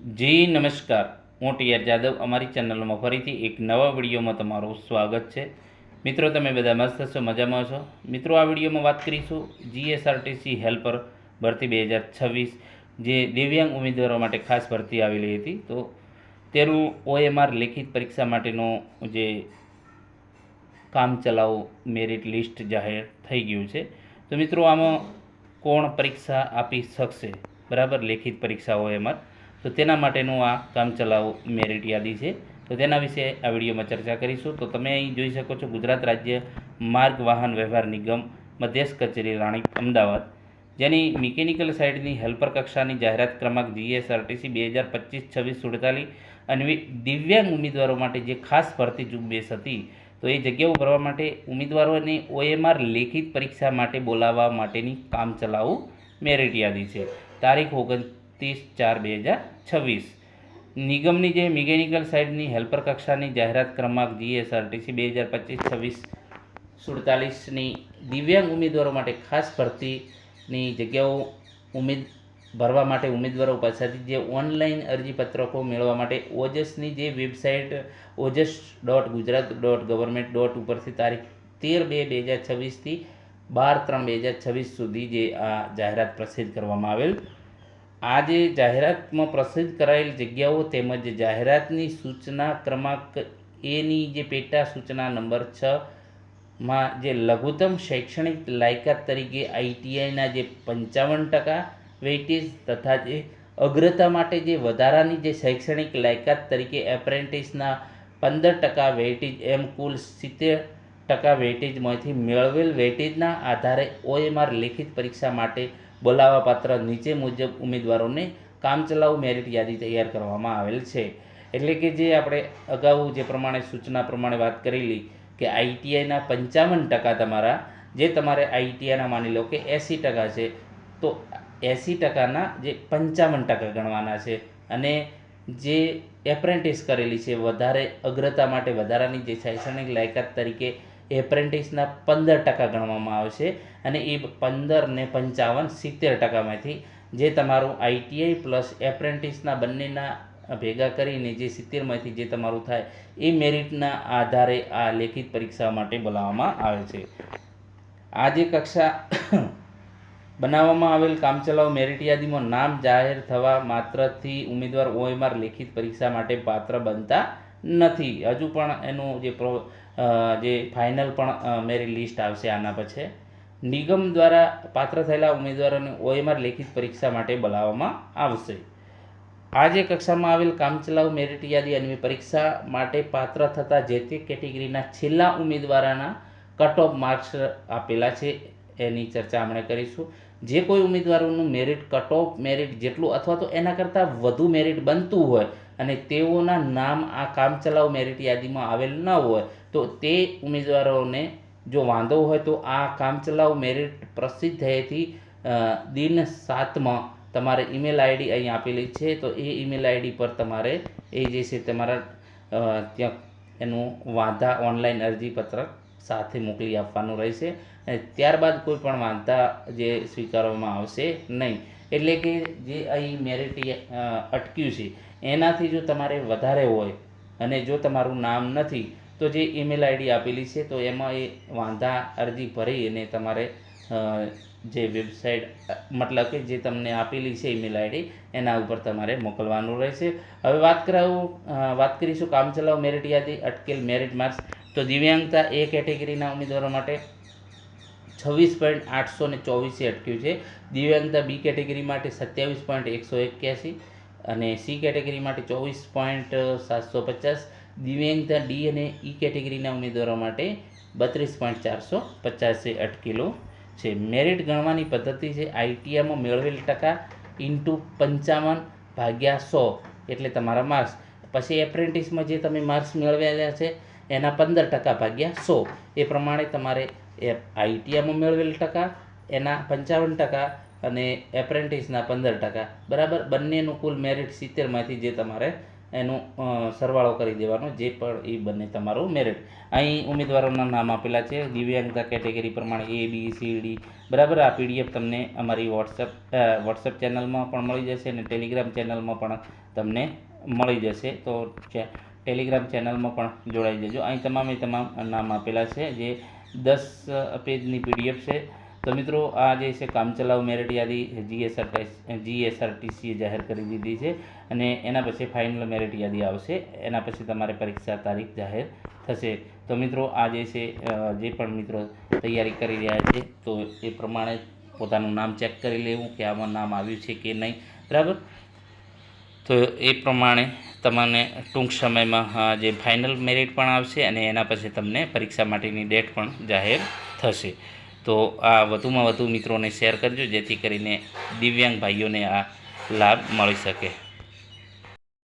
જી નમસ્કાર, હું ટીઆર જાદવ. અમારી ચેનલમાં ફરીથી એક નવા વિડીયોમાં તમારું સ્વાગત છે. મિત્રો, તમે બધા મસ્ત છો, મજામાં છો? મિત્રો, આ વિડીયોમાં વાત કરીશું જીએસઆરટીસી હેલ્પર ભરતી 2026, જે દિવ્યાંગ ઉમેદવારો માટે ખાસ ભરતી આવેલી હતી. તો તેનું ઓએમઆર લેખિત પરીક્ષા માટેનું જે કામચલાઉ મેરિટ લિસ્ટ જાહેર થઈ ગયું છે. તો મિત્રો, આમાં કોણ પરીક્ષા આપી શકશે, બરાબર, લેખિત પરીક્ષા ઓએમઆર, તો તેના માટેનું આ કામચલાઉ મેરિટ યાદી છે. તો તેના વિશે આ વિડીયોમાં ચર્ચા કરીશું. તો તમે અહીં જોઈ શકો છો, ગુજરાત રાજ્ય માર્ગ વાહન વ્યવહાર નિગમ મધ્યસ્થ કચેરી રાણીપ અમદાવાદ, જેની મિકેનિકલ સાઇડની હેલ્પર કક્ષાની જાહેરાત ક્રમાંક જીએસઆરટીસી 2025-26-47 અને દિવ્યાંગ ઉમેદવારો માટે જે ખાસ ભરતી ઝુંબેશ હતી. તો એ જગ્યાઓ ભરવા માટે ઉમેદવારોને ઓએમઆર લેખિત પરીક્ષા માટે બોલાવવા માટેની કામચલાઉ મેરિટ યાદી છે. તારીખ 29/4/2026. નિગમની જે મિકેનિકલ સાઇડની હેલ્પર કક્ષાની જાહેરાત ક્રમાંક જીએસઆરટીસી 2025-26-47ની દિવ્યાંગ ઉમેદવારો માટે ખાસ ભરતીની જગ્યાઓ ભરવા માટે ઉમેદવારો પાસેથી જે ઓનલાઈન અરજીપત્રકો મેળવવા માટે ઓજસની જે વેબસાઇટ ojas.gujarat.government. ઉપરથી તારીખ 13/2/2026થી 12/3/2026 સુધી જે આ જાહેરાત પ્રસિદ્ધ કરવામાં આવેલ. આ જે જાહેરાતમાં પ્રસિદ્ધ કરાયેલ જગ્યાઓ તેમજ જાહેરાતની સૂચના ક્રમાંક એની જે પેટા સૂચના નંબર 6માં જે લઘુત્તમ શૈક્ષણિક લાયકાત તરીકે આઈટીઆઈના જે 55% વેઇટેજ તથા જે અગ્રતા માટે જે વધારાની જે શૈક્ષણિક લાયકાત તરીકે એપ્રેન્ટિસના 15% વેઇટેજ, એમ કુલ 70% વેઇટેજમાંથી મેળવેલ વેઇટેજના આધારે ઓએમઆર લેખિત પરીક્ષા માટે બોલાવાપાત્ર નીચે મુજબ ઉમેદવારોને કામચલાઉ મેરિટ યાદી તૈયાર કરવામાં આવેલ છે. એટલે કે જે આપણે અગાઉ જે પ્રમાણે સૂચના પ્રમાણે વાત કરેલી કે આઈટીઆઈના 55% તમારા, જે તમારે આઈટીઆઈના માની લો કે 80% છે, તો 80%ના જે 55% ગણવાના છે. અને જે એપ્રેન્ટિસ કરેલી છે વધારે અગ્રતા માટે વધારાની જે શૈક્ષણિક લાયકાત તરીકે એપ્રેન્ટિસના 15% ગણવામાં આવશે. અને એ 15 ને 55 70%માંથી જે તમારું આઈટીઆઈ પ્લસ એપ્રેન્ટિસના બંનેના ભેગા કરીને જે 70માંથી જે તમારું થાય એ મેરિટના આધારે આ લેખિત પરીક્ષા માટે બોલાવવામાં આવે છે. આ જે કક્ષા બનાવવામાં આવેલ કામચલાઉ મેરિટ યાદીમાં નામ જાહેર થવા માત્રથી ઉમેદવાર ઓએમઆર લેખિત પરીક્ષા માટે પાત્ર બનતા નથી. હજુ પણ એનું જે ફાઇનલ પણ મેરિટ લિસ્ટ આવશે આના પછી. નિગમ દ્વારા પાત્ર થયેલા ઉમેદવારોને ઓએમઆર લેખિત પરીક્ષા માટે બોલાવવામાં આવશે. આ જે કક્ષામાં આવેલ કામચલાઉ મેરિટ યાદી અન્વયે પરીક્ષા માટે પાત્ર થતા જે તે કેટેગરીના છેલ્લા ઉમેદવારોના કટ ઓફ માર્ક્સ આપેલા છે, એની ચર્ચા આપણે કરીશું. જે કોઈ ઉમેદવારોનું મેરિટ કટ ઓફ મેરિટ જેટલું અથવા તો એના કરતાં વધુ મેરિટ બનતું હોય અને તેઓના નામ આ કામચલાઉ મેરિટ યાદીમાં આવેલ ન હોય, તો તે ઉમેદવારોને જો વાંધો હોય તો આ કામચલાઉ મેરિટ પ્રસિદ્ધ થયેથી દિન 7માં તમારે ઈમેલ આઈડી અહીં આપેલી છે, તો એ ઈમેલ આઈડી પર તમારે એ જે છે તમારા ત્યાં એનું વાંધા ઓનલાઈન અરજીપત્રક સાથે મોકલી આપવાનું રહેશે. અને ત્યારબાદ કોઈ પણ વાંધા જે સ્વીકારવામાં આવશે નહીં. એટલે કે જે અહીં મેરિટ અટક્યું છે એનાથી જો તમારે વધારે હોય અને જો તમારું નામ નથી, તો જે ઈમેલ આઈડી આપેલી છે તો એમાં એ વાંધા અરજી ભરી અને તમારે જે વેબસાઇટ મતલબ કે જે તમને આપેલી છે ઈમેલ આઈડી એના ઉપર તમારે મોકલવાનું રહેશે. હવે વાત કરીશું કામચલાઉ મેરિટ યાદી અટકેલ મેરિટ માર્ક્સ. તો દિવ્યાંગતા એ કેટેગરીના ઉમેદવારો માટે 26.824 અટક્યું છે. દિવ્યાંગતા બી કેટેગરી માટે 27.181 અને સી કેટેગરી માટે 24.750. દિવ્યાંગતા ડી અને ઈ કેટેગરીના ઉમેદવારો માટે 32.450 અટકેલો છે. મેરિટ ગણવાની પદ્ધતિ છે આઈટીઆઈમાં મેળવેલ ટકા ઇન્ટુ 55/100 એટલે તમારા માર્ક્સ. પછી એપ્રેન્ટિસમાં જે તમે માર્ક્સ મેળવેલા છે એના 15% ભાગ્યા 100, એ પ્રમાણે તમારે આઈટીઆઈમાં મેળવેલ ટકા એના 55% અને એપ્રેન્ટિસના 15%, બરાબર. બંનેનું કુલ મેરિટ 70માંથી જે તમારે એનું સરવાળો કરી દેવાનો, જે પણ એ બંને તમારું મેરિટ. અહીં ઉમેદવારોના નામ આપેલા છે દિવ્યાંગતા કેટેગરી પ્રમાણે A B C D, બરાબર. આ PDF તમને અમારી વોટ્સએપ ચેનલમાં પણ મળી જશે અને ટેલિગ્રામ ચેનલમાં પણ તમને મળી જશે. તો ટેલિગ્રામ ચેનલમાં પણ જોડાઈ જજો. અહીં તમામ નામ આપેલા છે, જે 10 પેજની PDF છે. તો મિત્રો, આ જે છે કામચલાઉ મેરિટ યાદી GSRTC જાહેર કરી દીધી છે અને એના પછી ફાઇનલ મેરિટ યાદી આવશે. એના પછી તમારે પરીક્ષા તારીખ જાહેર થશે. તો મિત્રો, આ જે છે જે પણ મિત્રો તૈયારી કરી રહ્યા છે તો એ પ્રમાણે પોતાનું નામ ચેક કરી લેવું કે આમાં નામ આવ્યું છે કે નહીં, બરાબર. તો એ પ્રમાણે તમને ટૂંક સમયમાં જે ફાઇનલ મેરિટ પણ આવશે અને એના પછી તમને પરીક્ષા માટેની ડેટ પણ જાહેર થશે. તો આ વધુમાં વધુ મિત્રોને શેર કરજો, જેથી કરીને દિવ્યાંગ ભાઈઓને આ લાભ મળી શકે.